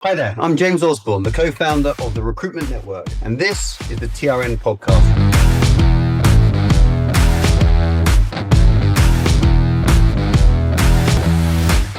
Hi there, I'm James Osborne, the co-founder of the Recruitment Network, and this is the TRN Podcast.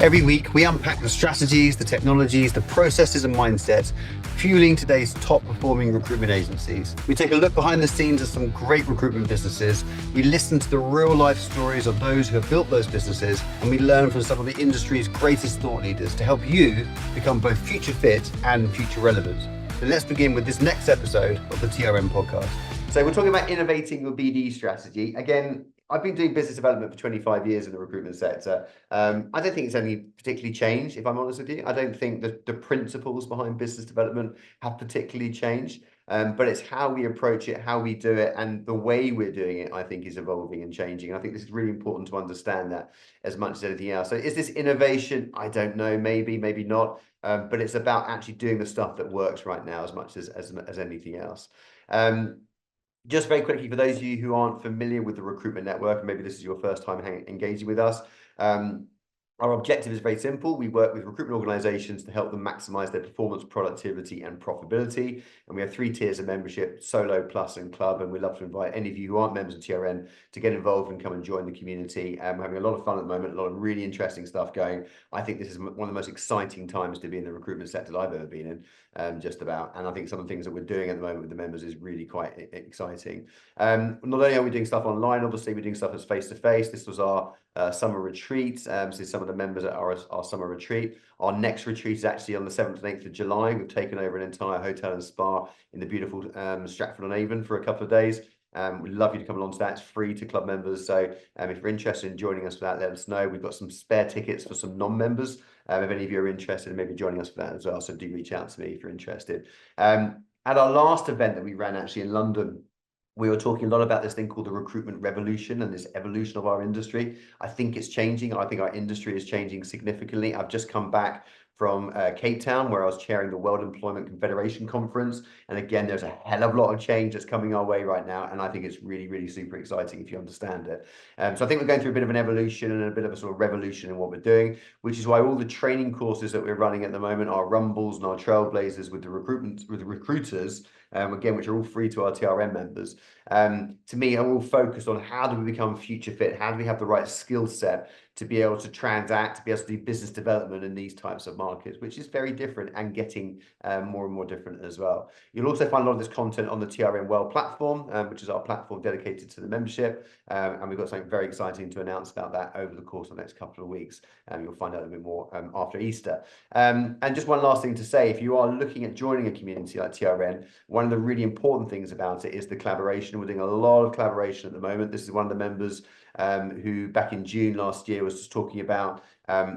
Every week, we unpack the strategies, the technologies, the processes and mindsets fueling today's top-performing recruitment agencies. We take a look behind the scenes of some great recruitment businesses. We listen to the real-life stories of those who have built those businesses, and we learn from some of the industry's greatest thought leaders to help you become both future fit and future relevant. So let's begin with this next episode of the TRM Podcast. So we're talking about innovating your BD strategy. Again, I've been doing business development for 25 years in the recruitment sector. I don't think it's only particularly changed, if I'm honest with you. I don't think that the principles behind business development have particularly changed, but it's how we approach it, how we do it, and the way we're doing it, I think, is evolving and changing. I think this is really important to understand that as much as anything else. So is this innovation? I don't know, maybe not, but it's about actually doing the stuff that works right now as much as anything else. Just very quickly, for those of you who aren't familiar with the Recruitment Network, and maybe this is your first time engaging with us, our objective is very simple. We work with recruitment organizations to help them maximize their performance, productivity, and profitability. And we have 3 tiers of membership: Solo, Plus, and Club. And we'd love to invite any of you who aren't members of TRN to get involved and come and join the community. We're having a lot of fun at the moment, a lot of really interesting stuff going. I think this is one of the most exciting times to be in the recruitment sector that I've ever been in, just about. And I think some of the things that we're doing at the moment with the members is really quite exciting. Not only are we doing stuff online, obviously we're doing stuff that's face-to-face. This was our summer retreat. So some of the members at our summer retreat. Our next retreat is actually on the 7th and 8th of July. We've taken over an entire hotel and spa in the beautiful Stratford-on-Avon for a couple of days. We'd love you to come along to that. It's free to club members. So if you're interested in joining us for that, let us know. We've got some spare tickets for some non-members. If any of you are interested in maybe joining us for that as well, so do reach out to me if you're interested. At our last event that we ran actually in London, we were talking a lot about this thing called the recruitment revolution and this evolution of our industry. I think it's changing. I think our industry is changing significantly. I've just come back from Cape Town, where I was chairing the World Employment Confederation conference. And again, there's a hell of a lot of change that's coming our way right now. And I think it's really, really super exciting if you understand it. So I think we're going through a bit of an evolution and a bit of a sort of revolution in what we're doing, which is why all the training courses that we're running at the moment, our Rumbles and our Trailblazers with the recruiters, again, which are all free to our TRM members, to me, are all focused on how do we become future fit? How do we have the right skill set to be able to transact, to be able to do business development in these types of markets, which is very different and getting more and more different as well. You'll also find a lot of this content on the TRM World platform, which is our platform dedicated to the membership. And we've got something very exciting to announce about that over the course of the next couple of weeks. You'll find out a bit more after Easter. And just one last thing to say, if you are looking at joining a community like TRN, one of the really important things about it is the collaboration. We're doing a lot of collaboration at the moment. This is one of the members who back in June last year was just talking about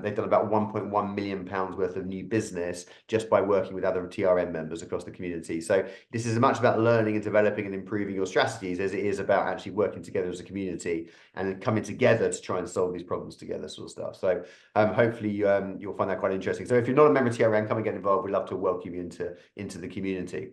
they've done about £1.1 million worth of new business just by working with other TRM members across the community. So this is as much about learning and developing and improving your strategies as it is about actually working together as a community and coming together to try and solve these problems together, sort of stuff. So hopefully you'll find that quite interesting. So if you're not a member of TRM, come and get involved. We'd love to welcome you into the community.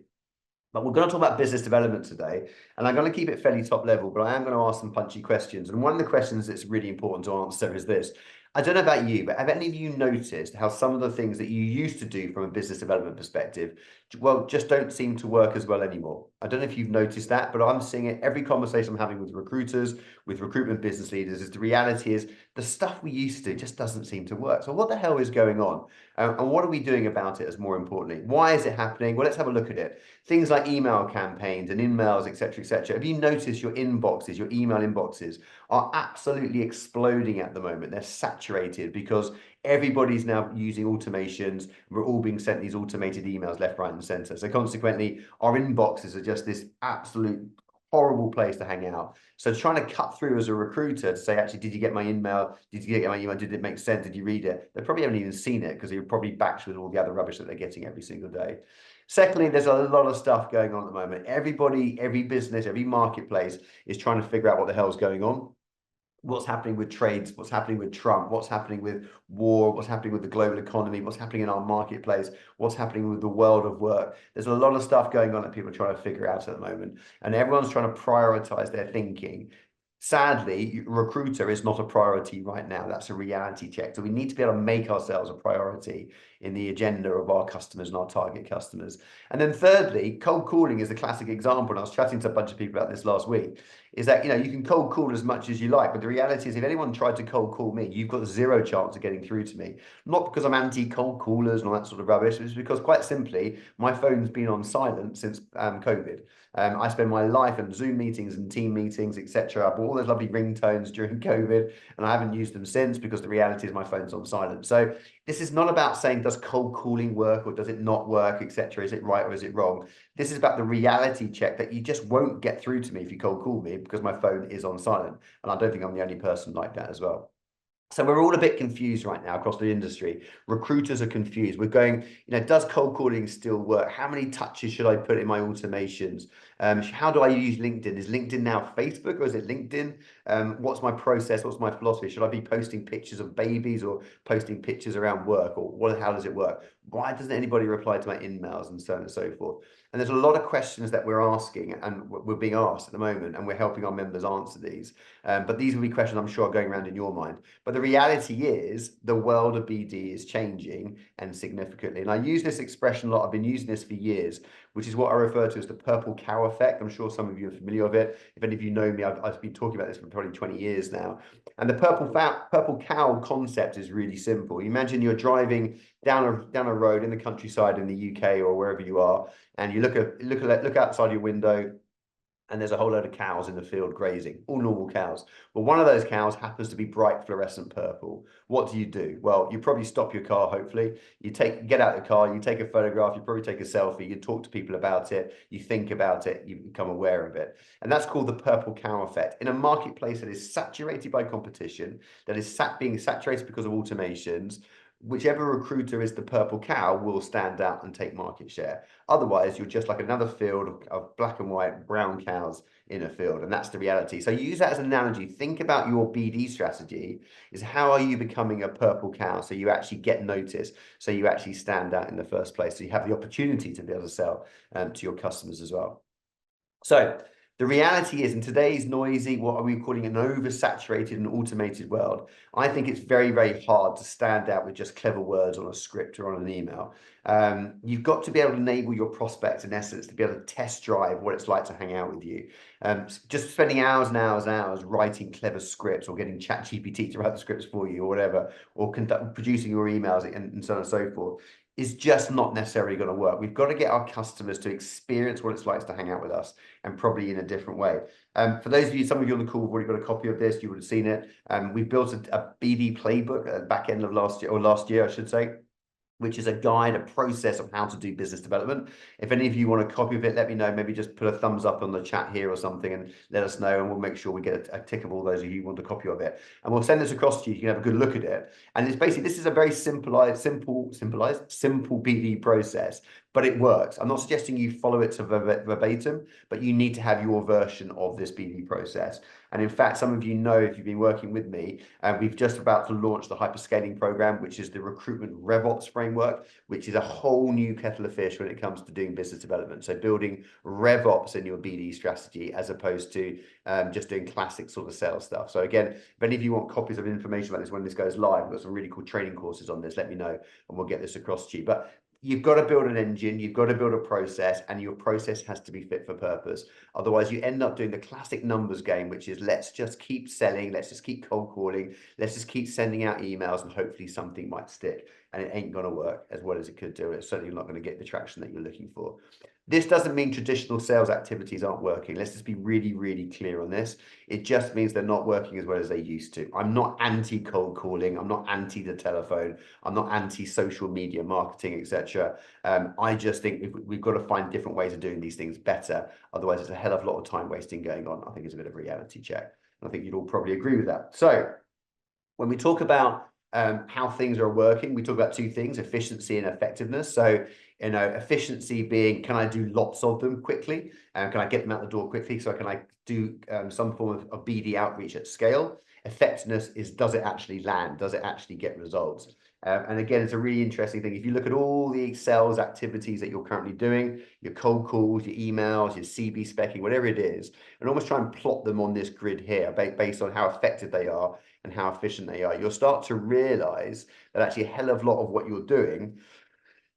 But we're going to talk about business development today, and I'm going to keep it fairly top level, but I am going to ask some punchy questions. And one of the questions that's really important to answer is this. I don't know about you, but have any of you noticed how some of the things that you used to do from a business development perspective, well, just don't seem to work as well anymore? I don't know if you've noticed that, but I'm seeing it every conversation I'm having with recruiters, with recruitment business leaders, is the reality is the stuff we used to do just doesn't seem to work. So what the hell is going on? And what are we doing about it, as more importantly? Why is it happening? Well, let's have a look at it. Things like email campaigns and emails, etc., etc. Have you noticed your inboxes, your email inboxes are absolutely exploding at the moment? They're saturated because everybody's now using automations. We're all being sent these automated emails left, right, and center. So consequently, our inboxes are just this absolute horrible place to hang out. So trying to cut through as a recruiter to say, actually, did you get my email? Did you get my email? Did it make sense? Did you read it? They probably haven't even seen it because they're probably backed with all the other rubbish that they're getting every single day. Secondly, there's a lot of stuff going on at the moment. Everybody, every business, every marketplace is trying to figure out what the hell's going on. What's happening with trades, what's happening with Trump, what's happening with war, what's happening with the global economy, what's happening in our marketplace, what's happening with the world of work. There's a lot of stuff going on that people are trying to figure out at the moment, and everyone's trying to prioritize their thinking. Sadly, recruiter is not a priority right now. That's a reality check. So we need to be able to make ourselves a priority in the agenda of our customers and our target customers. And then thirdly, cold calling is a classic example. And I was chatting to a bunch of people about this last week, is that, you can cold call as much as you like, but the reality is if anyone tried to cold call me, you've got zero chance of getting through to me. Not because I'm anti cold callers and all that sort of rubbish, it's because quite simply, my phone's been on silent since COVID. I spend my life in Zoom meetings and team meetings, etc. I bought all those lovely ringtones during COVID, and I haven't used them since because the reality is my phone's on silent. So this is not about saying, does cold calling work or does it not work, etc. Is it right or is it wrong? This is about the reality check that you just won't get through to me if you cold call me because my phone is on silent. And I don't think I'm the only person like that as well. So we're all a bit confused right now across the industry. Recruiters are confused. We're going, does cold calling still work? How many touches should I put in my automations? How do I use LinkedIn? Is LinkedIn now Facebook or is it LinkedIn? What's my process? What's my philosophy? Should I be posting pictures of babies or posting pictures around work, or how does it work? Why doesn't anybody reply to my emails and so on and so forth? And there's a lot of questions that we're asking and we're being asked at the moment, and we're helping our members answer these. But these will be questions I'm sure are going around in your mind. But the reality is the world of BD is changing, and significantly. And I use this expression a lot. I've been using this for years, which is what I refer to as the purple cow effect. I'm sure some of you are familiar with it. If any of you know me, I've been talking about this for probably 20 years now. And the purple cow concept is really simple. Imagine you're driving down a road in the countryside in the UK or wherever you are, and you look outside your window, and there's a whole load of cows in the field grazing, all normal cows. Well, one of those cows happens to be bright fluorescent purple. What do? Well, you probably stop your car, hopefully. Get out of the car, you take a photograph, you probably take a selfie, you talk to people about it, you think about it, you become aware of it. And that's called the purple cow effect. In a marketplace that is saturated by competition, that is being saturated because of automations, whichever recruiter is the purple cow will stand out and take market share. Otherwise, you're just like another field of black and white brown cows in a field, and that's the reality. So use that as an analogy. Think about your BD strategy is how are you becoming a purple cow so you actually get noticed, so you actually stand out in the first place, so you have the opportunity to be able to sell to your customers as well. So the reality is, in today's noisy, what are we calling an oversaturated and automated world, I think it's very, very hard to stand out with just clever words on a script or on an email. You've got to be able to enable your prospects, in essence, to be able to test drive what it's like to hang out with you. Just spending hours and hours and hours writing clever scripts or getting ChatGPT to write the scripts for you or whatever, or producing your emails and so on and so forth, is just not necessarily going to work. We've got to get our customers to experience what it's like to hang out with us, and probably in a different way. For those of you, some of you on the call have already got a copy of this, you would have seen it. We built a BD playbook at the back end of last year, I should say, which is a guide, a process of how to do business development. If any of you want a copy of it, let me know. Maybe just put a thumbs up on the chat here or something and let us know, and we'll make sure we get a tick of all those of you who want a copy of it. And we'll send this across to you. You can have a good look at it. And it's basically, this is a very simple BD process, but it works. I'm not suggesting you follow it to verbatim, but you need to have your version of this BD process. And in fact, some of you know, if you've been working with me, we've just about to launch the hyperscaling program, which is the recruitment RevOps framework, which is a whole new kettle of fish when it comes to doing business development. So building RevOps in your BD strategy, as opposed to just doing classic sort of sales stuff. So again, if any of you want copies of information about this when this goes live, we've got some really cool training courses on this, let me know, and we'll get this across to you. But you've got to build an engine, you've got to build a process, and your process has to be fit for purpose. Otherwise, you end up doing the classic numbers game, which is let's just keep selling, let's just keep cold calling, let's just keep sending out emails, and hopefully something might stick. And it ain't going to work as well as it could do. It's certainly not going to get the traction that you're looking for. This doesn't mean traditional sales activities aren't working. Let's just be really, really clear on this. It just means they're not working as well as they used to. I'm not anti-cold calling. I'm not anti the telephone. I'm not anti-social media marketing, etc. I just think we've got to find different ways of doing these things better. Otherwise, it's a hell of a lot of time wasting going on. I think it's a bit of a reality check. And I think you'd all probably agree with that. So when we talk about how things are working, we talk about two things: efficiency and effectiveness. So, efficiency being, can I do lots of them quickly? Can I get them out the door quickly? So can I do some form of BD outreach at scale? Effectiveness is, does it actually land? Does it actually get results? And again, it's a really interesting thing. If you look at all the sales activities that you're currently doing, your cold calls, your emails, your CV specking, whatever it is, and almost try and plot them on this grid here based on how effective they are and how efficient they are, you'll start to realize that actually a hell of a lot of what you're doing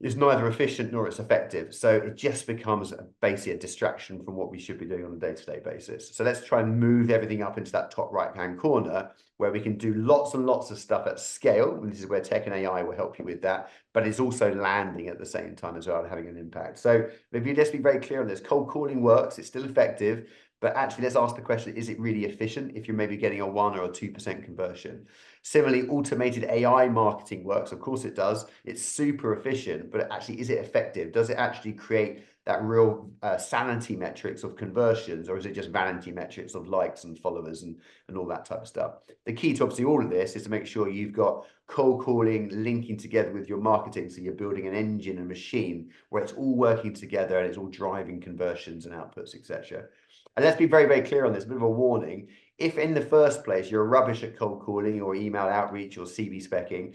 is neither efficient nor it's effective. So it just becomes basically a distraction from what we should be doing on a day-to-day basis. So let's try and move everything up into that top right-hand corner where we can do lots and lots of stuff at scale. And this is where tech and AI will help you with that, but it's also landing at the same time as well and having an impact. So maybe let's be very clear on this. Cold calling works, it's still effective, but actually let's ask the question, is it really efficient if you're maybe getting a 1 or a 2% conversion? Similarly, automated AI marketing works. Of course it does. It's super efficient, but actually, is it effective? Does it actually create that real sanity metrics of conversions, or is it just vanity metrics of likes and followers and all that type of stuff? The key to obviously all of this is to make sure you've got cold calling linking together with your marketing. So you're building an engine, a machine where it's all working together and it's all driving conversions and outputs, etc. And let's be very, very clear on this, a bit of a warning. If in the first place you're rubbish at cold calling or email outreach or CV specking,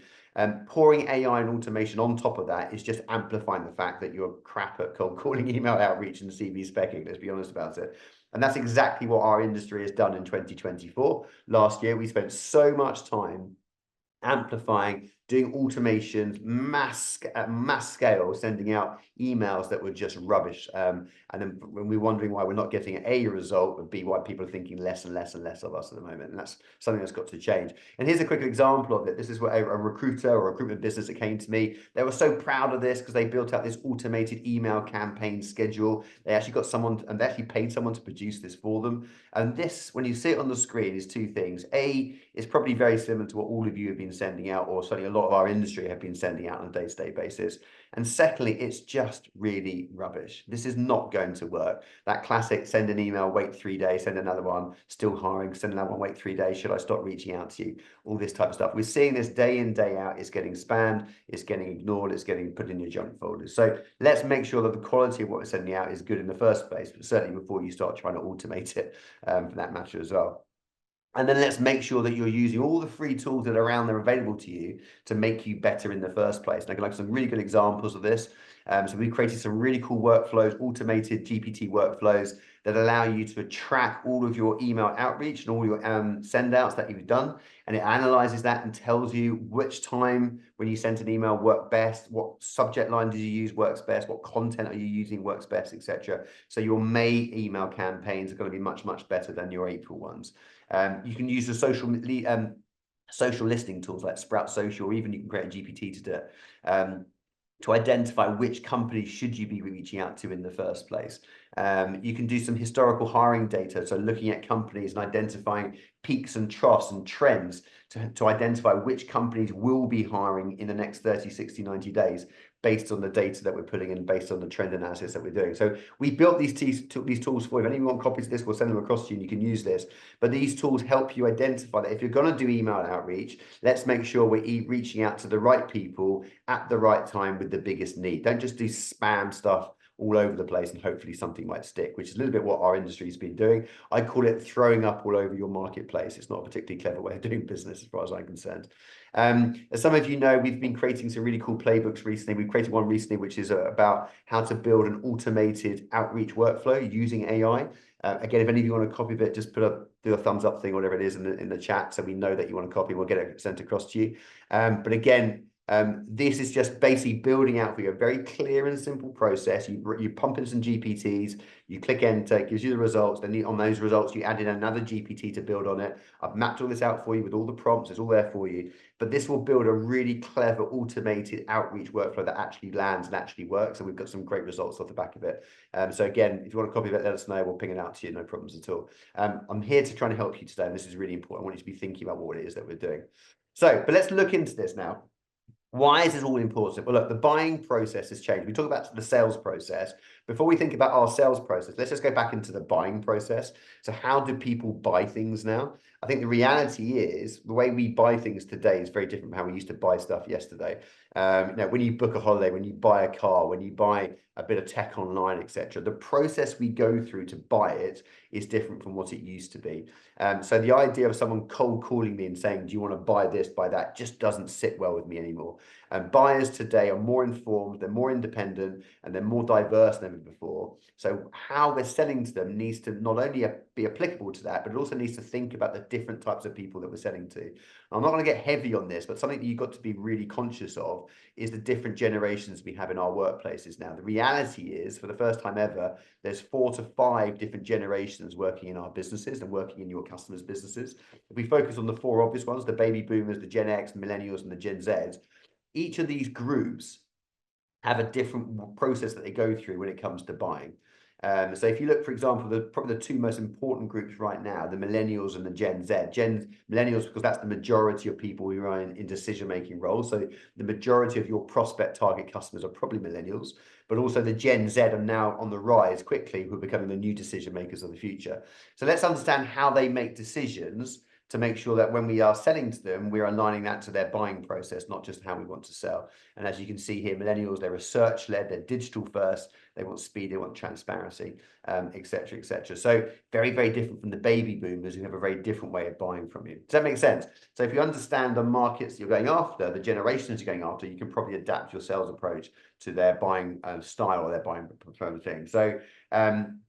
pouring AI and automation on top of that is just amplifying the fact that you're crap at cold calling, email outreach, and CV specking. Let's be honest about it. And that's exactly what our industry has done in 2024. Last year, we spent so much time amplifying, doing automations, at mass scale, sending out emails that were just rubbish. And then when we're wondering why we're not getting A, result, but B, why people are thinking less and less and less of us at the moment. And that's something that's got to change. And here's a quick example of it. This is what a recruiter or a recruitment business that came to me. They were so proud of this because they built out this automated email campaign schedule. They actually got someone, and they actually paid someone to produce this for them. And this, when you see it on the screen, is two things. A, it's probably very similar to what all of you have been sending out, or certainly a lot of our industry have been sending out on a day-to-day basis. And secondly, it's just really rubbish. This is not going to work. That classic send an email, wait 3 days, send another one, still hiring, send another one, wait 3 days, should I stop reaching out to you? All this type of stuff. We're seeing this day in, day out. It's getting spammed, it's getting ignored, it's getting put in your junk folders. So let's make sure that the quality of what we're sending out is good in the first place, but certainly before you start trying to automate it for that matter as well. And then let's make sure that you're using all the free tools that are around there available to you to make you better in the first place. And I can like some really good examples of this. So we've created some really cool workflows, automated GPT workflows that allow you to track all of your email outreach and all your send outs that you've done. And it analyzes that and tells you which time when you sent an email worked best, what subject line did you use works best, what content are you using works best, etc. So your May email campaigns are going to be much, much better than your April ones. You can use the social listening tools like Sprout Social, or even you can create a GPT to do it, to identify which companies should you be reaching out to in the first place. You can do some historical hiring data, so looking at companies and identifying peaks and troughs and trends to identify which companies will be hiring in the next 30, 60, 90 days based on the data that we're putting in, based on the trend analysis that we're doing. So we built these tools for you. If anyone wants copies of this, we'll send them across to you and you can use this. But these tools help you identify that if you're going to do email outreach, let's make sure we're reaching out to the right people at the right time with the biggest need. Don't just do spam stuff all over the place and hopefully something might stick, which is a little bit what our industry has been doing. I call it throwing up all over your marketplace. It's not a particularly clever way of doing business as far as I'm concerned. As some of you know, we've been creating some really cool playbooks recently. We've created one recently, which is about how to build an automated outreach workflow using AI. Again, if any of you want a copy of it, just do a thumbs up thing, whatever it is in the chat, so we know that you want a copy. We'll get it sent across to you. But again, this is just basically building out for you a very clear and simple process. You pump in some GPTs, you click enter, it gives you the results. Then on those results, you add in another GPT to build on it. I've mapped all this out for you with all the prompts. It's all there for you. But this will build a really clever automated outreach workflow that actually lands and actually works. And we've got some great results off the back of it. So again, if you want a copy of it, let us know. We'll ping it out to you. No problems at all. I'm here to try and help you today. And this is really important. I want you to be thinking about what it is that we're doing. So, but let's look into this now. Why is this all important? Well, look, the buying process has changed. We talk about the sales process. Before we think about our sales process, let's just go back into the buying process. So how do people buy things now? I think the reality is the way we buy things today is very different from how we used to buy stuff yesterday. When you book a holiday, when you buy a car, when you buy a bit of tech online, etc., the process we go through to buy it is different from what it used to be. So the idea of someone cold calling me and saying, do you want to buy this, buy that, just doesn't sit well with me anymore. And buyers today are more informed, they're more independent, and they're more diverse than ever before. So how we're selling to them needs to not only be applicable to that, but it also needs to think about the different types of people that we're selling to. I'm not going to get heavy on this, but something that you've got to be really conscious of is the different generations we have in our workplaces now. The reality is, for the first time ever, there's 4 to 5 different generations working in our businesses and working in your customers' businesses. If we focus on the 4 obvious ones, the baby boomers, the Gen X, the millennials, and the Gen Zs, each of these groups have a different process that they go through when it comes to buying. So if you look, for example, probably the 2 most important groups right now, the millennials and the Gen Z. Millennials, because that's the majority of people who are in decision-making roles. So the majority of your prospect target customers are probably millennials, but also the Gen Z are now on the rise quickly, who are becoming the new decision makers of the future. So let's understand how they make decisions to make sure that when we are selling to them, we're aligning that to their buying process, not just how we want to sell. And as you can see here, millennials, they're research-led, they're digital first, they want speed, they want transparency, et cetera, et cetera. So very, very different from the baby boomers who have a very different way of buying from you. Does that make sense? So if you understand the markets you're going after, the generations you're going after, you can probably adapt your sales approach to their buying style or their buying preferred thing. So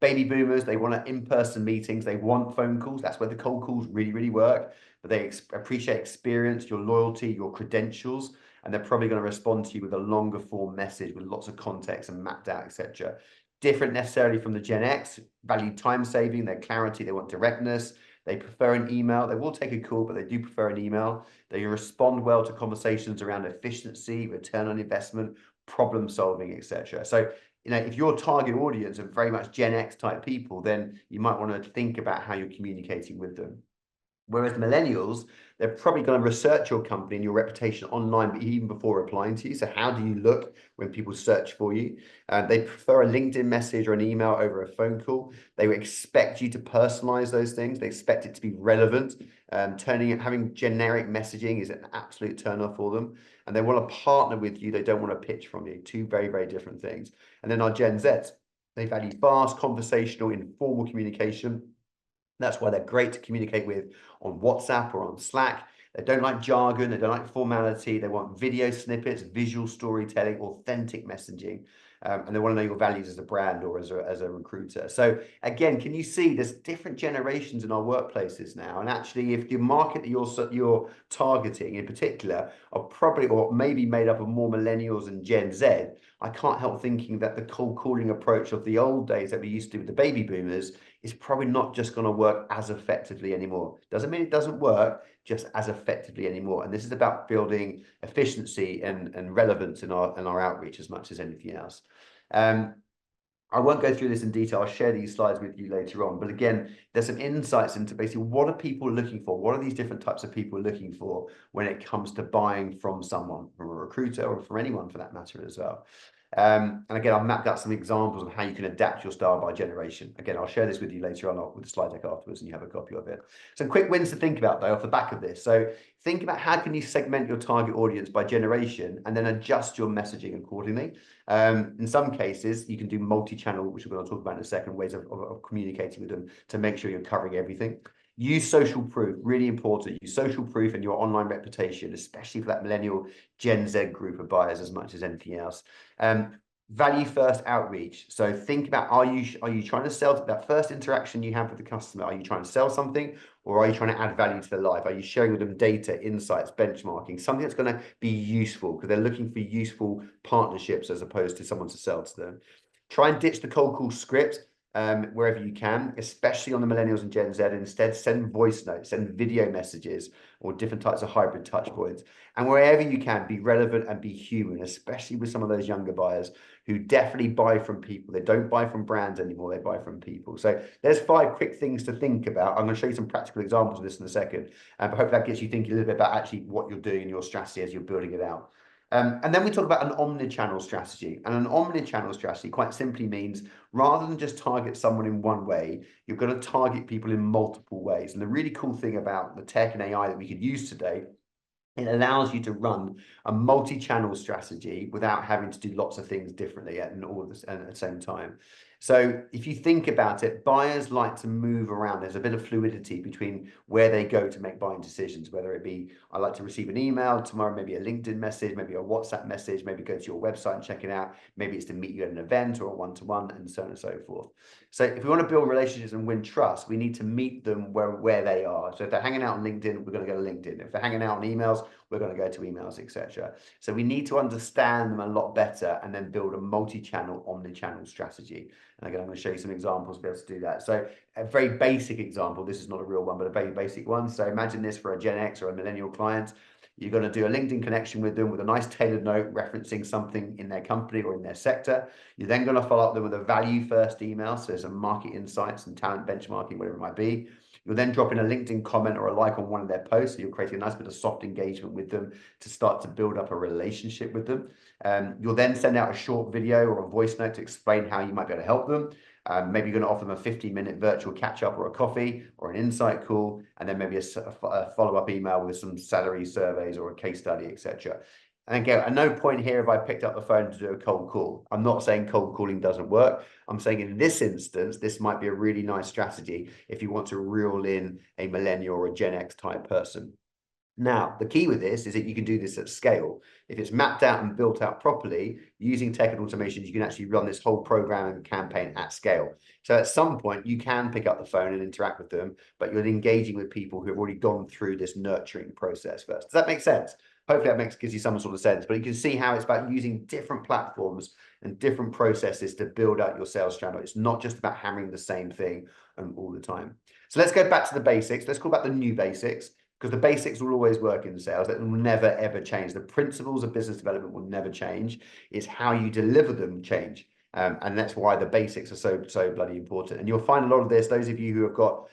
baby boomers, they want in-person meetings, they want phone calls. That's where the cold calls really, really work. But they appreciate experience, your loyalty, your credentials, and they're probably going to respond to you with a longer form message with lots of context and mapped out, etc. Different necessarily from the Gen X, value time saving, their clarity, they want directness. They prefer an email. They will take a call, but they do prefer an email. They respond well to conversations around efficiency, return on investment, problem solving, etc. So if your target audience are very much Gen X type people, then you might want to think about how you're communicating with them. Whereas the millennials, they're probably going to research your company and your reputation online, but even before replying to you. So how do you look when people search for you? They prefer a LinkedIn message or an email over a phone call. They expect you to personalize those things. They expect it to be relevant. Having generic messaging is an absolute turn-off for them. And they want to partner with you. They don't want to pitch from you. 2 very, very different things. And then our Gen Zs, they value fast, conversational, informal communication. That's why they're great to communicate with on WhatsApp or on Slack. They don't like jargon, they don't like formality, they want video snippets, visual storytelling, authentic messaging, and they want to know your values as a brand or as a recruiter. So again, can you see there's different generations in our workplaces now? And actually, if the market that you're targeting in particular are probably or maybe made up of more millennials and Gen Z, I can't help thinking that the cold calling approach of the old days that we used to do with the baby boomers is probably not just going to work as effectively anymore. Doesn't mean it doesn't work, just as effectively anymore. And this is about building efficiency and relevance in our outreach as much as anything else. I won't go through this in detail. I'll share these slides with you later on. But again, there's some insights into basically what are people looking for? What are these different types of people looking for when it comes to buying from someone, from a recruiter or from anyone for that matter as well. And again, I've mapped out some examples of how you can adapt your style by generation. Again, I'll share this with you later on with the slide deck afterwards and you have a copy of it. Some quick wins to think about though off the back of this. So think about how can you segment your target audience by generation and then adjust your messaging accordingly. In some cases, you can do multi-channel, which we're going to talk about in a second, ways of communicating with them to make sure you're covering everything. Use social proof, really important. Use social proof and your online reputation, especially for that millennial Gen Z group of buyers as much as anything else. Value first outreach. So think about, are you trying to sell that first interaction you have with the customer? Are you trying to sell something or are you trying to add value to their life? Are you sharing with them data, insights, benchmarking, something that's going to be useful because they're looking for useful partnerships as opposed to someone to sell to them. Try and ditch the cold call script. Wherever you can, especially on the millennials and Gen Z, instead send voice notes, send video messages or different types of hybrid touch points. And wherever you can, be relevant and be human, especially with some of those younger buyers who definitely buy from people. They don't buy from brands anymore, they buy from people. So there's 5 quick things to think about. I'm going to show you some practical examples of this in a second, but hopefully that gets you thinking a little bit about actually what you're doing in your strategy as you're building it out. And then we talk about an omni-channel strategy. And an omni-channel strategy quite simply means rather than just target someone in one way, you're going to target people in multiple ways. And the really cool thing about the tech and AI that we could use today, it allows you to run a multi-channel strategy without having to do lots of things differently and all of this at the same time. So if you think about it, buyers like to move around. There's a bit of fluidity between where they go to make buying decisions, whether it be, I like to receive an email, tomorrow maybe a LinkedIn message, maybe a WhatsApp message, maybe go to your website and check it out. Maybe it's to meet you at an event or a one-to-one and so on and so forth. So if we want to build relationships and win trust, we need to meet them where they are. So if they're hanging out on LinkedIn, we're going to go to LinkedIn. If they're hanging out on emails, we're going to go to emails, etc. So we need to understand them a lot better and then build a multi-channel, omni-channel strategy. And again, I'm going to show you some examples to be able to do that. So a very basic example, this is not a real one, but a very basic one. So imagine this for a Gen X or a millennial client. You're going to do a LinkedIn connection with them with a nice tailored note referencing something in their company or in their sector. You're then going to follow up them with a value first email. So some market insights and talent benchmarking, whatever it might be. You'll then drop in a LinkedIn comment or a like on one of their posts. So you're creating a nice bit of soft engagement with them to start to build up a relationship with them. You'll then send out a short video or a voice note to explain how you might be able to help them. Maybe you're going to offer them a 15-minute virtual catch-up or a coffee or an insight call, and then maybe a follow-up email with some salary surveys or a case study, etc. And again, at no point here have I picked up the phone to do a cold call. I'm not saying cold calling doesn't work. I'm saying in this instance, this might be a really nice strategy if you want to reel in a millennial or a Gen X type person. Now, the key with this is that you can do this at scale. If it's mapped out and built out properly, using tech and automation, you can actually run this whole program and campaign at scale. So at some point, you can pick up the phone and interact with them, but you're engaging with people who have already gone through this nurturing process first. Does that make sense? Hopefully that gives you some sort of sense, but you can see how it's about using different platforms and different processes to build out your sales channel. It's not just about hammering the same thing all the time. So let's go back to the basics. Let's call back the new basics, because the basics will always work in sales. That will never, ever change. The principles of business development will never change. It's how you deliver them change. And that's why the basics are so bloody important. And you'll find a lot of this, those of you who have got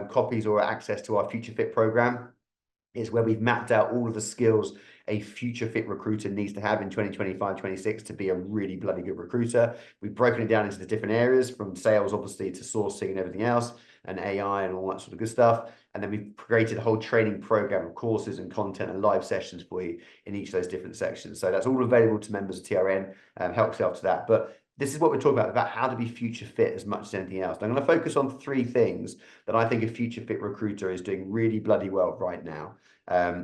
copies or access to our Future Fit program, is where we've mapped out all of the skills a future fit recruiter needs to have in 2025, 26 to be a really bloody good recruiter. We've broken it down into the different areas, from sales, obviously, to sourcing and everything else, and AI and all that sort of good stuff. And then we've created a whole training program of courses and content and live sessions for you in each of those different sections. So that's all available to members of TRN, help yourself to that. But this is what we're talking about how to be future fit as much as anything else. And I'm going to focus on 3 things that I think a future fit recruiter is doing really bloody well right now.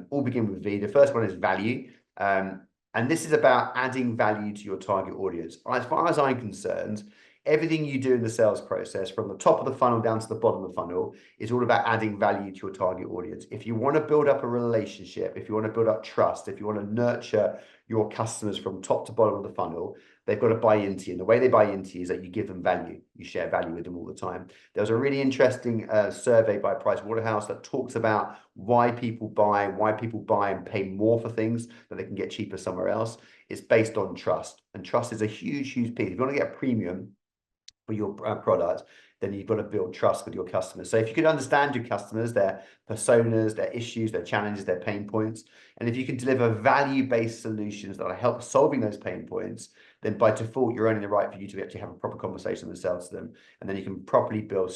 All begin with V. The first one is value. And this is about adding value to your target audience. As far as I'm concerned, everything you do in the sales process, from the top of the funnel down to the bottom of the funnel, is all about adding value to your target audience. If you want to build up a relationship, if you want to build up trust, if you want to nurture your customers from top to bottom of the funnel, they've got to buy into you. And the way they buy into you is that you give them value. You share value with them all the time. There was a really interesting survey by Pricewaterhouse that talks about why people buy and pay more for things that they can get cheaper somewhere else. It's based on trust. And trust is a huge, huge piece. If you want to get a premium for your product, then you've got to build trust with your customers. So if you can understand your customers, their personas, their issues, their challenges, their pain points, and if you can deliver value-based solutions that will help solving those pain points, then by default, you're earning the right for you to actually have a proper conversation and sell to them. And then you can properly build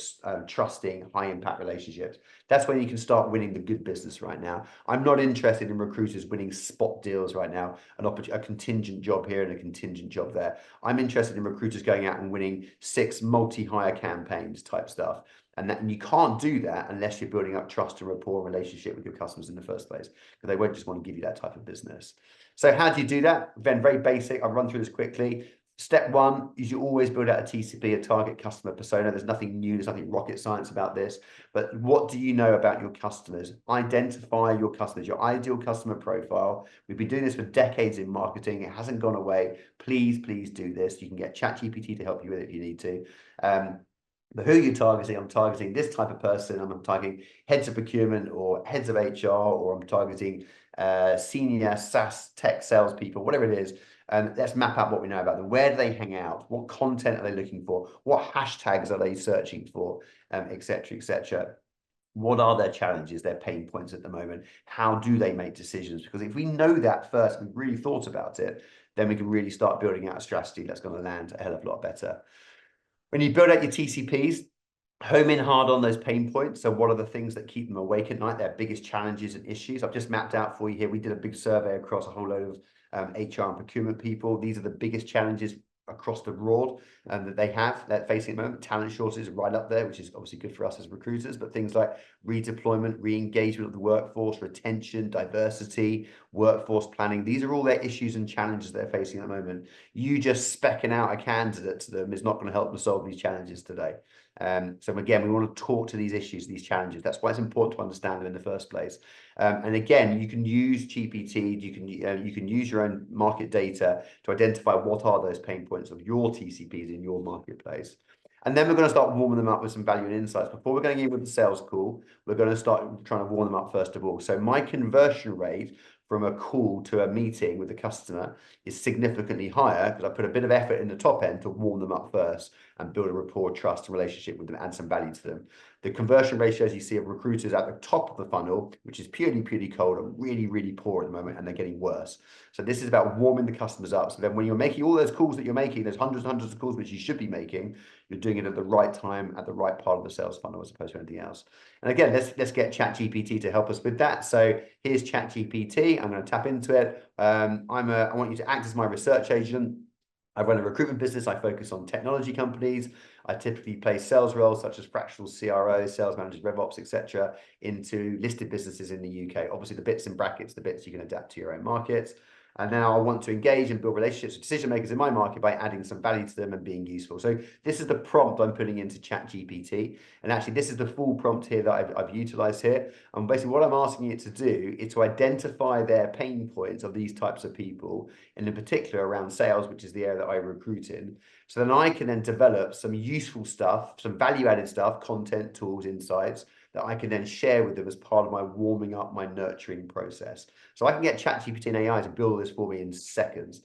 trusting, high-impact relationships. That's when you can start winning the good business right now. I'm not interested in recruiters winning spot deals right now, a contingent job here and a contingent job there. I'm interested in recruiters going out and winning 6 multi-hire campaigns type stuff. And you can't do that unless you're building up trust and rapport and relationship with your customers in the first place, because they won't just want to give you that type of business. So how do you do that? Again, very basic. I'll run through this quickly. Step 1 is you always build out a TCP, a target customer persona. There's nothing new, there's nothing rocket science about this. But what do you know about your customers? Identify your customers, your ideal customer profile. We've been doing this for decades in marketing. It hasn't gone away. Please, please do this. You can get ChatGPT to help you with it if you need to. But who are you targeting? I'm targeting this type of person. I'm targeting heads of procurement or heads of HR, or I'm targeting senior SaaS tech salespeople, whatever it is. And let's map out what we know about them. Where do they hang out? What content are they looking for? What hashtags are they searching for? Et cetera, et cetera. What are their challenges, their pain points at the moment? How do they make decisions? Because if we know that first, we've really thought about it, then we can really start building out a strategy that's going to land a hell of a lot better. When you build out your TCPs, home in hard on those pain points. So what are the things that keep them awake at night, their biggest challenges and issues? I've just mapped out for you here. We did a big survey across a whole load of HR and procurement people. These are the biggest challenges across the board that they have, that facing at the moment. Talent shortage is right up there, which is obviously good for us as recruiters, but things like redeployment, re-engagement of the workforce, retention, diversity, workforce planning, these are all their issues and challenges they're facing at the moment. You just specking out a candidate to them is not going to help them solve these challenges today. So again, we want to talk to these issues, these challenges. That's why it's important to understand them in the first place. And again, you can use GPT, you can use your own market data to identify what are those pain points of your TCPs in your marketplace. And then we're going to start warming them up with some value and insights. Before we're going in with the sales call, we're going to start trying to warm them up first of all. So my conversion rate from a call to a meeting with the customer is significantly higher because I put a bit of effort in the top end to warm them up first and build a rapport, trust, and relationship with them, add some value to them. The conversion ratios you see of recruiters at the top of the funnel, which is purely cold, are really, really poor at the moment, and they're getting worse. So this is about warming the customers up. So then when you're making all those calls that you're making, there's hundreds and hundreds of calls which you should be making, you're doing it at the right time, at the right part of the sales funnel as opposed to anything else. And again, let's get ChatGPT to help us with that. So here's ChatGPT. I'm going to tap into it. I want you to act as my research agent. I run a recruitment business. I focus on technology companies. I typically place sales roles such as fractional CRO, sales managers, RevOps, etc., into listed businesses in the UK. Obviously, the bits in brackets, the bits you can adapt to your own markets. And now I want to engage and build relationships with decision makers in my market by adding some value to them and being useful. So this is the prompt I'm putting into ChatGPT. And actually, this is the full prompt here that I've utilized here. And basically what I'm asking it to do is to identify their pain points of these types of people, and in particular around sales, which is the area that I recruit in. So then I can then develop some useful stuff, some value-added stuff, content, tools, insights, that I can then share with them as part of my warming up, my nurturing process. So I can get ChatGPT and AI to build this for me in seconds.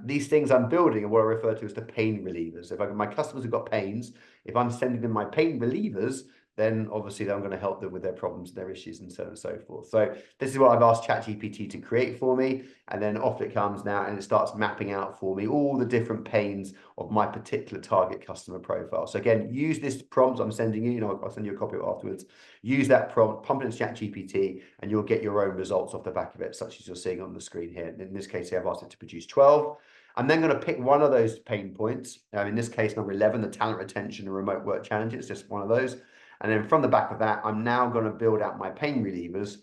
These things I'm building are what I refer to as the pain relievers. If my customers have got pains, if I'm sending them my pain relievers, then obviously I'm going to help them with their problems, their issues, and so on and so forth. So this is what I've asked ChatGPT to create for me, and then off it comes now, and it starts mapping out for me all the different pains of my particular target customer profile. So again, use this prompt I'm sending you, I'll send you a copy of it afterwards. Use that prompt, pump it into ChatGPT, and you'll get your own results off the back of it, such as you're seeing on the screen here. In this case here, I've asked it to produce 12. I'm then going to pick one of those pain points. In this case, number 11, the talent retention and remote work challenges, just one of those. And then from the back of that, I'm now going to build out my pain relievers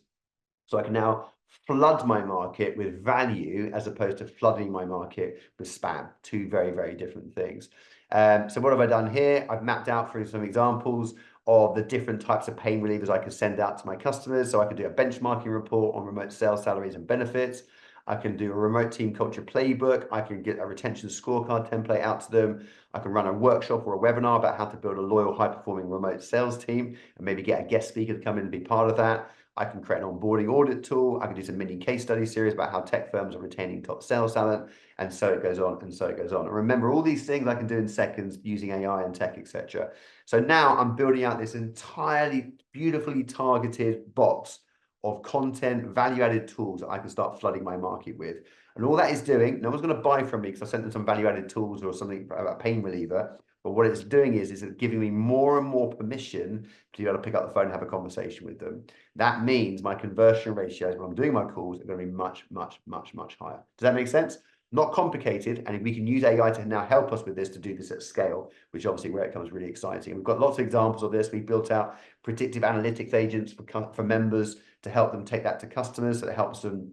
so I can now flood my market with value as opposed to flooding my market with spam. Two very, very different things. So what have I done here? I've mapped out for some examples of the different types of pain relievers I can send out to my customers. So I can do a benchmarking report on remote sales salaries and benefits. I can do a remote team culture playbook. I can get a retention scorecard template out to them. I can run a workshop or a webinar about how to build a loyal, high-performing remote sales team and maybe get a guest speaker to come in and be part of that. I can create an onboarding audit tool. I can do some mini case study series about how tech firms are retaining top sales talent, and so it goes on, and so it goes on. And remember, all these things I can do in seconds using AI and tech, etc. So now I'm building out this entirely beautifully targeted box of content, value-added tools that I can start flooding my market with. And all that is doing, no one's going to buy from me because I sent them some value-added tools or something about pain reliever. But what it's doing is it's giving me more and more permission to be able to pick up the phone and have a conversation with them. That means my conversion ratios when I'm doing my calls are going to be much, much, much, much higher. Does that make sense? Not complicated, and we can use AI to now help us with this, to do this at scale, which obviously where it becomes really exciting. We've got lots of examples of this. We've built out predictive analytics agents for members to help them take that to customers, so it helps them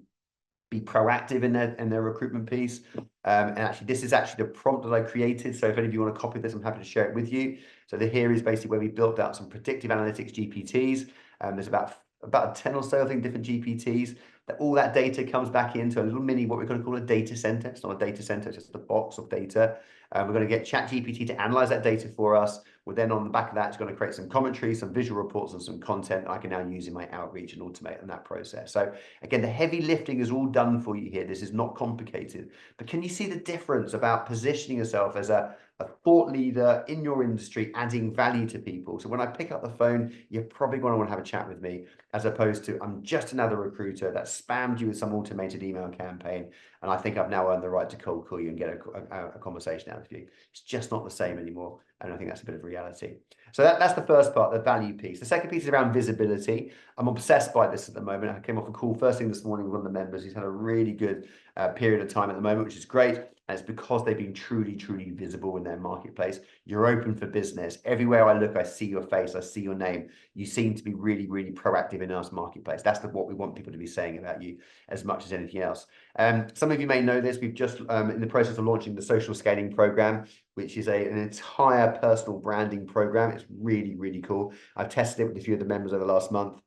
be proactive in their recruitment piece. And actually, this is actually the prompt that I created. So if any of you want to copy this, I'm happy to share it with you. So here is basically where we built out some predictive analytics GPTs. There's about 10 or so, I think, different GPTs. All that data comes back into a little mini, what we're going to call a data center. It's not a data center, it's just a box of data. We're going to get ChatGPT to analyze that data for us. We're then on the back of that, it's going to create some commentary, some visual reports, and some content I can now use in my outreach and automate in that process. So again, the heavy lifting is all done for you here. This is not complicated. But can you see the difference about positioning yourself as a a thought leader in your industry, adding value to people. So when I pick up the phone, you're probably going to want to have a chat with me, as opposed to I'm just another recruiter that spammed you with some automated email campaign, and I think I've now earned the right to cold call you and get a conversation out of you. It's just not the same anymore, and I think that's a bit of reality. So that's the first part, the value piece. The second piece is around visibility. I'm obsessed by this at the moment. I came off a call first thing this morning with one of the members. He's had a really good period of time at the moment, which is great. And it's because they've been truly, truly visible in their marketplace. You're open for business. Everywhere I look, I see your face, I see your name. You seem to be really, really proactive in our marketplace. That's what we want people to be saying about you as much as anything else. Some of you may know this. We've just in the process of launching the social scaling program, which is an entire personal branding program. It's really, really cool. I've tested it with a few of the members over the last month.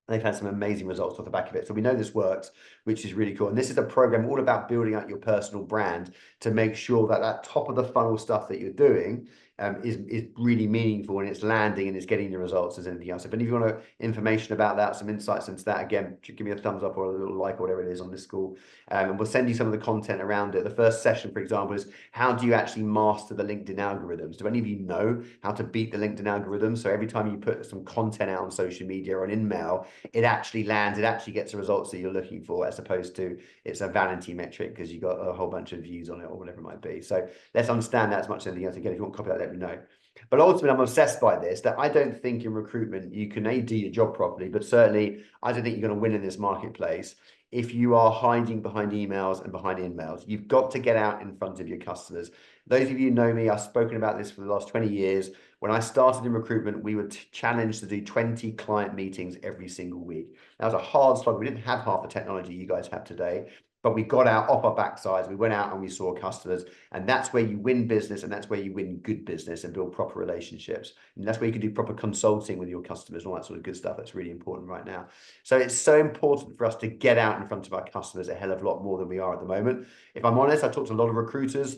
They've had some amazing results off the back of it. So we know this works, which is really cool. And this is a program all about building out your personal brand to make sure that that top of the funnel stuff that you're doing is really meaningful, and it's landing and it's getting the results as anything else. If any of you want information about that, some insights into that, again, give me a thumbs up or a little like or whatever it is on this call. And we'll send you some of the content around it. The first session, for example, is how do you actually master the LinkedIn algorithms? Do any of you know how to beat the LinkedIn algorithms? So every time you put some content out on social media or an email, it actually lands, it actually gets the results that you're looking for, as opposed to it's a vanity metric because you got a whole bunch of views on it or whatever it might be. So let's understand that as much as anything else. Again, if you want to copy that, let me know. But ultimately, I'm obsessed by this, that I don't think in recruitment you can do your job properly, but certainly I don't think you're going to win in this marketplace if you are hiding behind emails and behind in-mails. You've got to get out in front of your customers. Those of you who know me, I've spoken about this for the last 20 years. When I started in recruitment, we were challenged to do 20 client meetings every single week. That was a hard slog. We didn't have half the technology you guys have today, but we got out off our backsides. We went out and we saw customers, and that's where you win business, and that's where you win good business and build proper relationships. And that's where you can do proper consulting with your customers and all that sort of good stuff. That's really important right now. So it's so important for us to get out in front of our customers a hell of a lot more than we are at the moment. If I'm honest, I talked to a lot of recruiters.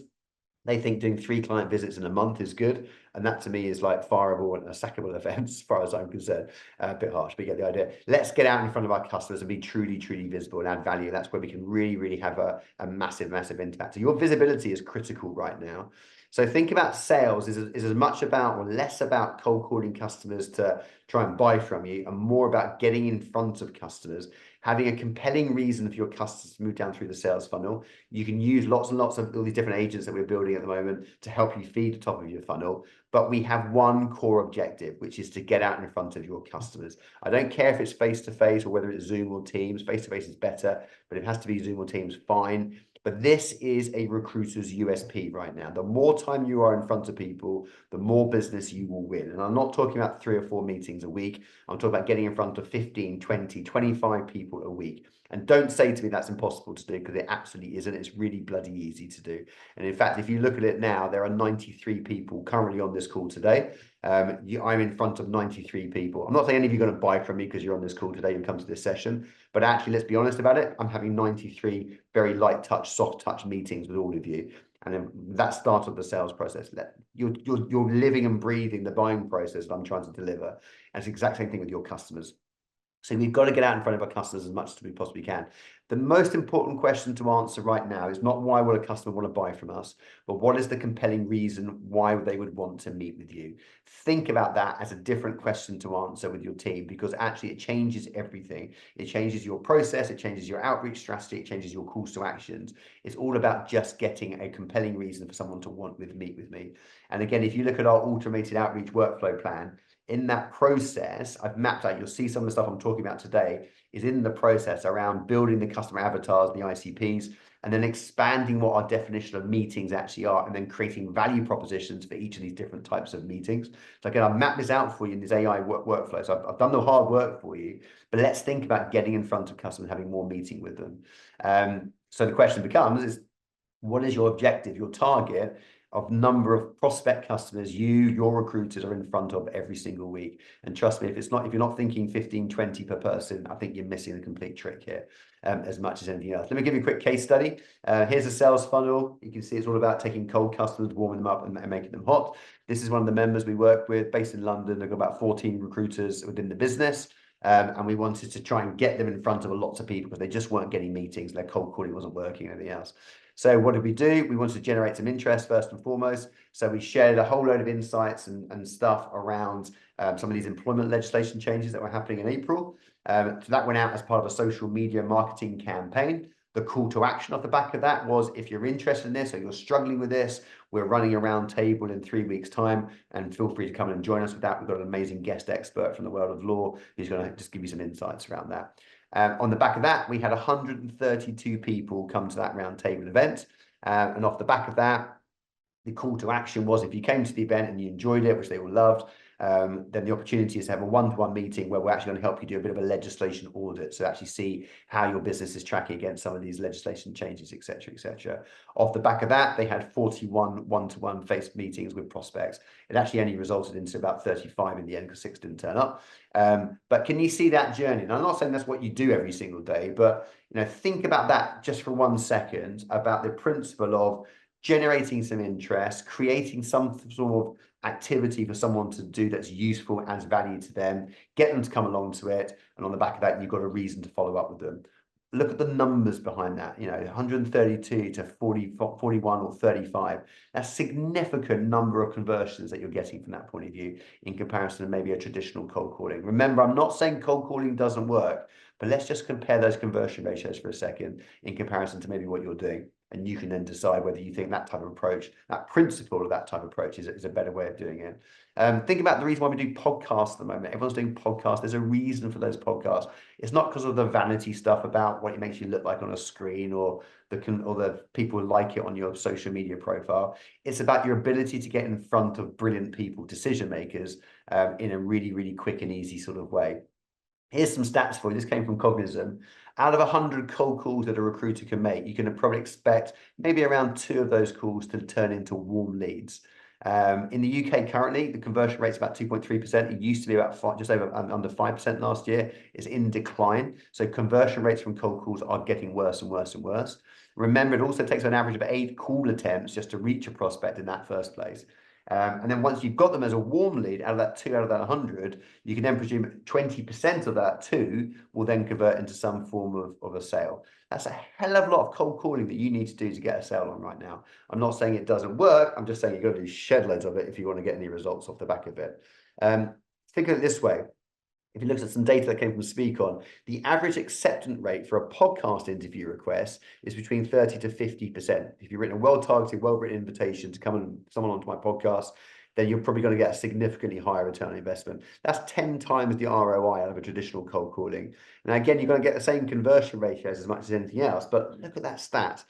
They think doing 3 client visits in a month is good. And that to me is like fireable and a sackable offense as far as I'm concerned. A bit harsh, but you get the idea. Let's get out in front of our customers and be truly, truly visible and add value. That's where we can really, really have a massive, massive impact. So your visibility is critical right now. So think about sales is as much about or less about cold calling customers to try and buy from you, and more about getting in front of customers, having a compelling reason for your customers to move down through the sales funnel. You can use lots and lots of all these different agents that we're building at the moment to help you feed the top of your funnel. But we have one core objective, which is to get out in front of your customers. I don't care if it's face-to-face or whether it's Zoom or Teams. Face-to-face is better, but if it has to be Zoom or Teams, fine. But this is a recruiter's USP right now. The more time you are in front of people, the more business you will win. And I'm not talking about 3 or 4 meetings a week. I'm talking about getting in front of 15, 20, 25 people a week. And don't say to me that's impossible to do, because it absolutely isn't. It's really bloody easy to do. And in fact, if you look at it now, there are 93 people currently on this call today. I'm in front of 93 people. I'm not saying any of you are going to buy from me because you're on this call today and come to this session, but actually, let's be honest about it. I'm having 93 very light touch, soft touch meetings with all of you. And then that started the sales process. You're living and breathing the buying process that I'm trying to deliver. And it's the exact same thing with your customers. So we've got to get out in front of our customers as much as we possibly can. The most important question to answer right now is not why would a customer want to buy from us, but what is the compelling reason why they would want to meet with you? Think about that as a different question to answer with your team, because actually it changes everything. It changes your process, it changes your outreach strategy, it changes your calls to actions. It's all about just getting a compelling reason for someone to want to meet with me. And again, if you look at our automated outreach workflow plan, in that process, I've mapped out, you'll see some of the stuff I'm talking about today is in the process around building the customer avatars, the ICPs, and then expanding what our definition of meetings actually are, and then creating value propositions for each of these different types of meetings. So again, I've mapped this out for you in this AI workflow. So I've done the hard work for you, but let's think about getting in front of customers, having more meeting with them. So the question becomes is, what is your objective, your target of number of prospect customers your recruiters are in front of every single week? And trust me, if you're not thinking 15, 20 per person, I think you're missing the complete trick here, as much as anything else. Let me give you a quick case study. Here's a sales funnel. You can see it's all about taking cold customers, warming them up and making them hot. This is one of the members we work with based in London. They've got about 14 recruiters within the business. And we wanted to try and get them in front of lots of people because they just weren't getting meetings. Their cold calling wasn't working, anything else. So what did we do? We wanted to generate some interest first and foremost. So we shared a whole load of insights and stuff around some of these employment legislation changes that were happening in April. So that went out as part of a social media marketing campaign. The call to action off the back of that was, if you're interested in this or you're struggling with this, we're running a round table in 3 weeks' time, and feel free to come and join us with that. We've got an amazing guest expert from the world of law who's going to just give you some insights around that. On the back of that, we had 132 people come to that round table event. And off the back of that, the call to action was, if you came to the event and you enjoyed it, which they all loved, then the opportunity is to have a one-to-one meeting where we're actually going to help you do a bit of a legislation audit. So actually see how your business is tracking against some of these legislation changes, et cetera, et cetera. Off the back of that, they had 41 one-to-one face meetings with prospects. It actually only resulted into about 35 in the end because 6 didn't turn up. But can you see that journey? And I'm not saying that's what you do every single day, but think about that just for 1 second, about the principle of generating some interest, creating some sort of activity for someone to do that's useful, adds value to them, get them to come along to it, and on the back of that, you've got a reason to follow up with them. Look at the numbers behind that, 132 to 40, 41 or 35. That's a significant number of conversions that you're getting from that point of view in comparison to maybe a traditional cold calling. Remember, I'm not saying cold calling doesn't work, but let's just compare those conversion ratios for a second in comparison to maybe what you're doing. And you can then decide whether you think that type of approach, that principle of that type of approach is a better way of doing it. Think about the reason why we do podcasts at the moment. Everyone's doing podcasts. There's a reason for those podcasts. It's not because of the vanity stuff about what it makes you look like on a screen or the people who like it on your social media profile. It's about your ability to get in front of brilliant people, decision makers, in a really, really quick and easy sort of way. Here's some stats for you. This came from Cognizant. Out of 100 cold calls that a recruiter can make, you can probably expect maybe around 2 of those calls to turn into warm leads. In the UK currently, the conversion rate is about 2.3%. It used to be about just over under 5% last year. It's in decline. So conversion rates from cold calls are getting worse and worse and worse. Remember, it also takes an average of 8 call attempts just to reach a prospect in that first place. And then once you've got them as a warm lead, out of that 2 out of that 100, you can then presume 20% of that 2 will then convert into some form of a sale. That's a hell of a lot of cold calling that you need to do to get a sale on right now. I'm not saying it doesn't work. I'm just saying you've got to do shed loads of it if you want to get any results off the back of it. Think of it this way. If you look at some data that came from SpeakOn, the average acceptance rate for a podcast interview request is between 30 to 50%. If you've written a well-targeted, well-written invitation to someone onto my podcast, then you're probably going to get a significantly higher return on investment. That's 10 times the ROI out of a traditional cold calling. And again, you're going to get the same conversion ratios as much as anything else, but look at that stat.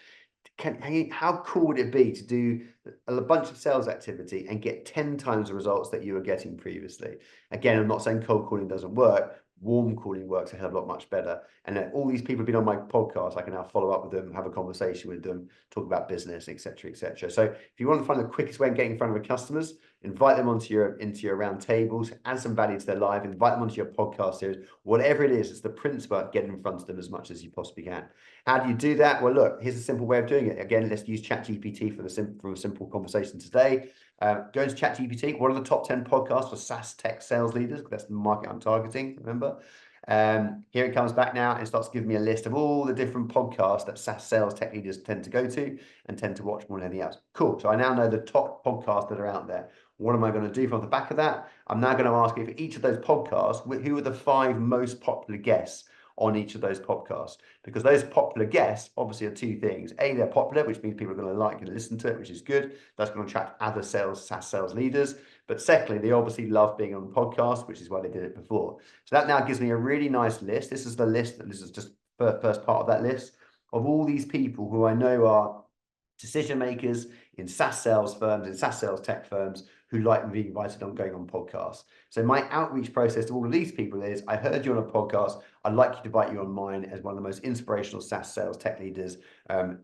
How cool would it be to do a bunch of sales activity and get 10 times the results that you were getting previously? Again, I'm not saying cold calling doesn't work. Warm calling works a hell of a lot much better. And all these people have been on my podcast. I can now follow up with them, have a conversation with them, talk about business, etc., etc. So if you want to find the quickest way of getting in front of your customers, invite them into your round tables, add some value to their life, invite them onto your podcast series, whatever it is. It's the principle of getting in front of them as much as you possibly can. How do you do that? Well, look, here's a simple way of doing it. Again, let's use ChatGPT for a simple conversation today. Go into ChatGPT. What are the top 10 podcasts for SaaS tech sales leaders? That's the market I'm targeting, remember? Here it comes back now and starts giving me a list of all the different podcasts that SaaS sales tech leaders tend to go to and tend to watch more than anything else. Cool. So I now know the top podcasts that are out there. What am I going to do from the back of that? I'm now going to ask you for each of those podcasts, who are the 5 most popular guests on each of those podcasts, because those popular guests obviously are 2 things. A, they're popular, which means people are going to like and listen to it, which is good. That's going to attract other SaaS sales leaders. But secondly, they obviously love being on podcasts, which is why they did it before. So that now gives me a really nice list. This is the list, this is just the first part of that list of all these people who I know are decision makers in SaaS sales firms, in SaaS sales tech firms, who like being invited on going on podcasts. So my outreach process to all of these people is, I heard you on a podcast. I'd like you to invite you on mine as one of the most inspirational SaaS sales tech leaders.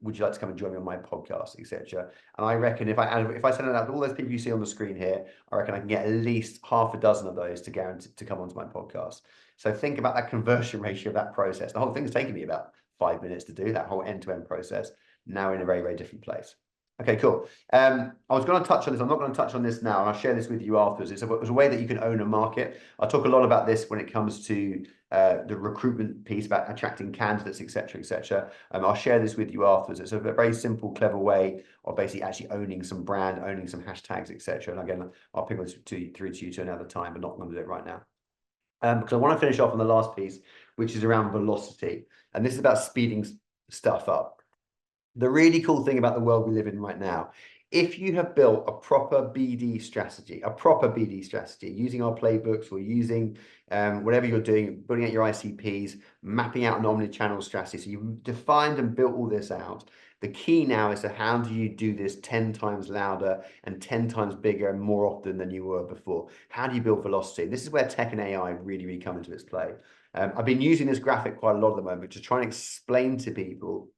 Would you like to come and join me on my podcast, etc. And I reckon if I send it out to all those people you see on the screen here, I reckon I can get at least half a dozen of those to guarantee to come onto my podcast. So think about that conversion ratio of that process. The whole thing's taken me about 5 minutes to do that whole end-to-end process. Now in a very, very different place. Okay, cool. I was going to touch on this. I'm not going to touch on this now. I'll share this with you afterwards. It's a way that you can own a market. I talk a lot about this when it comes to the recruitment piece about attracting candidates, etc., etc. I'll share this with you afterwards. It's a very simple, clever way of basically actually owning some brand, owning some hashtags, etc. And again, I'll pick this through to you to another time, but not going to do it right now. Because I want to finish off on the last piece, which is around velocity. And this is about speeding stuff up. The really cool thing about the world we live in right now, if you have built a proper BD strategy, using our playbooks or using whatever you're doing, building out your ICPs, mapping out an omni-channel strategy, so you've defined and built all this out. The key now is to how do you do this 10 times louder and 10 times bigger and more often than you were before? How do you build velocity? And this is where tech and AI really come into its play. I've been using this graphic quite a lot at the moment to try and explain to people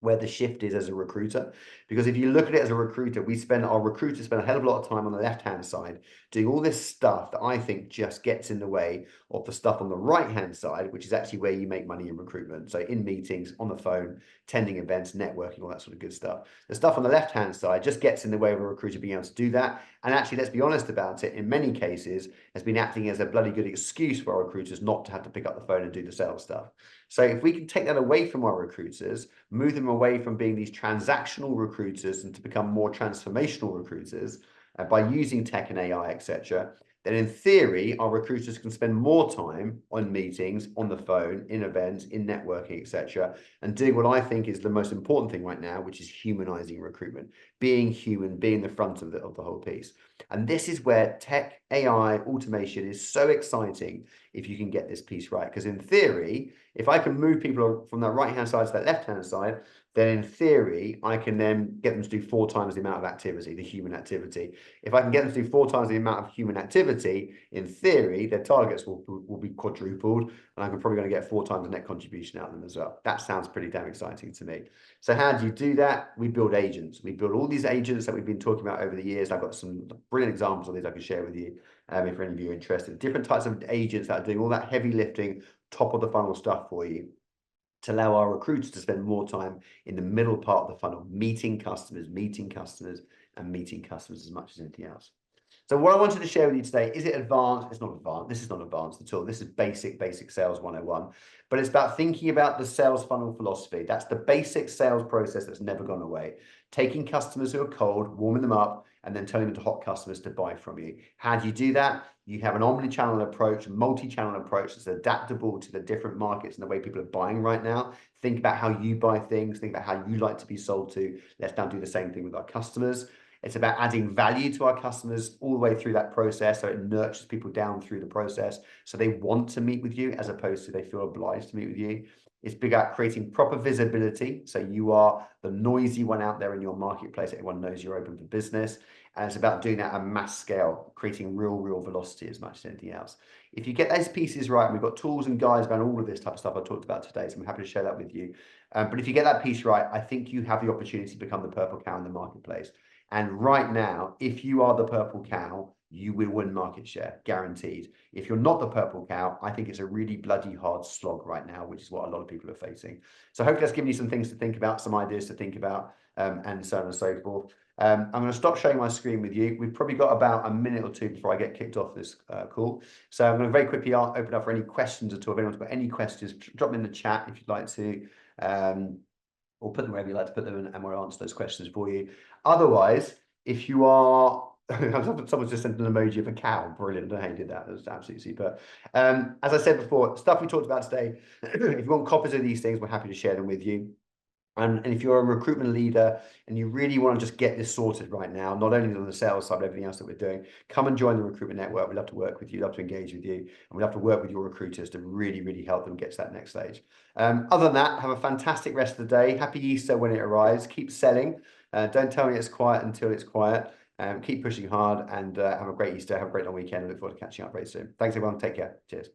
where the shift is as a recruiter. Because if you look at it as a recruiter, our recruiters spend a hell of a lot of time on the left-hand side doing all this stuff that I think just gets in the way of the stuff on the right-hand side, which is actually where you make money in recruitment. So in meetings, on the phone, attending events, networking, all that sort of good stuff. The stuff on the left-hand side just gets in the way of a recruiter being able to do that. And actually, let's be honest about it, in many cases, has been acting as a bloody good excuse for our recruiters not to have to pick up the phone and do the sales stuff. So if we can take that away from our recruiters, move them away from being these transactional recruiters and to become more transformational recruiters by using tech and AI, etc., then in theory, our recruiters can spend more time on meetings, on the phone, in events, in networking, etc., and doing what I think is the most important thing right now, which is humanizing recruitment, being human, being the front of the whole piece. And this is where tech, AI, automation is so exciting if you can get this piece right. Because in theory, if I can move people from that right-hand side to that left-hand side, then in theory, I can then get them to do 4 times the amount of activity, the human activity. If I can get them to do 4 times the amount of human activity, in theory, their targets will be quadrupled, and I'm probably going to get 4 times the net contribution out of them as well. That sounds pretty damn exciting to me. So how do you do that? We build agents. We build all these agents that we've been talking about over the years. I've got some brilliant examples of these I can share with you if any of you are interested. Different types of agents that are doing all that heavy lifting, top of the funnel stuff for you, to allow our recruiters to spend more time in the middle part of the funnel, meeting customers, and meeting customers as much as anything else. So what I wanted to share with you today, is it advanced? It's not advanced. This is not advanced at all. This is basic sales 101. But it's about thinking about the sales funnel philosophy. That's the basic sales process that's never gone away. Taking customers who are cold, warming them up, and then turning them into hot customers to buy from you. How do you do that? You have an omni-channel approach, a multi-channel approach that's adaptable to the different markets and the way people are buying right now. Think about how you buy things. Think about how you like to be sold to. Let's now do the same thing with our customers. It's about adding value to our customers all the way through that process, so it nurtures people down through the process, so they want to meet with you as opposed to they feel obliged to meet with you. It's big about creating proper visibility, so you are the noisy one out there in your marketplace. Everyone knows you're open for business, and it's about doing that at mass scale, creating real velocity as much as anything else. If you get those pieces right, and we've got tools and guides about all of this type of stuff I talked about today, so I'm happy to share that with you. But if you get that piece right, I think you have the opportunity to become the purple cow in the marketplace. And right now, if you are the purple cow, you will win market share, guaranteed. If you're not the purple cow, I think it's a really bloody hard slog right now, which is what a lot of people are facing. So hopefully that's given you some things to think about, some ideas to think about, and so on and so forth. I'm going to stop sharing my screen with you. We've probably got about a minute or two before I get kicked off this call. So I'm going to very quickly open up for any questions at all. If anyone's got any questions, drop them in the chat if you'd like to. Or put them wherever you like to put them, and we'll answer those questions for you. Otherwise, if you are, someone's just sent an emoji of a cow. Brilliant. I don't know how you did that. That was absolutely super. As I said before, stuff we talked about today, if you want copies of these things, we're happy to share them with you. And if you're a recruitment leader and you really want to just get this sorted right now, not only on the sales side, but everything else that we're doing, come and join the Recruitment Network. We'd love to work with you, love to engage with you, and we'd love to work with your recruiters to really help them get to that next stage. Other than that, have a fantastic rest of the day. Happy Easter when it arrives. Keep selling. Don't tell me it's quiet until it's quiet. Keep pushing hard, and have a great Easter. Have a great long weekend. I look forward to catching up very soon. Thanks, everyone. Take care. Cheers.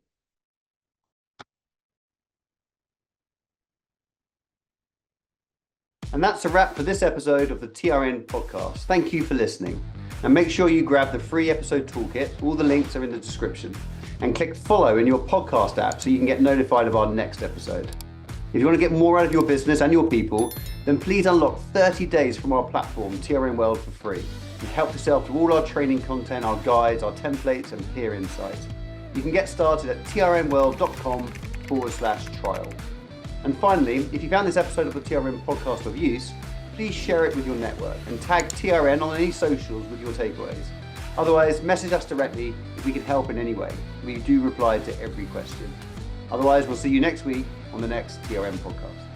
And that's a wrap for this episode of the TRN podcast. Thank you for listening. And make sure you grab the free episode toolkit. All the links are in the description. And click follow in your podcast app so you can get notified of our next episode. If you want to get more out of your business and your people, then please unlock 30 days from our platform, TRM World, for free. And help yourself to all our training content, our guides, our templates, and peer insights. You can get started at trmworld.com/trial. And finally, if you found this episode of the TRM podcast of use, please share it with your network and tag TRN on any socials with your takeaways. Otherwise, message us directly if we can help in any way. We do reply to every question. Otherwise, we'll see you next week on the next TRM podcast.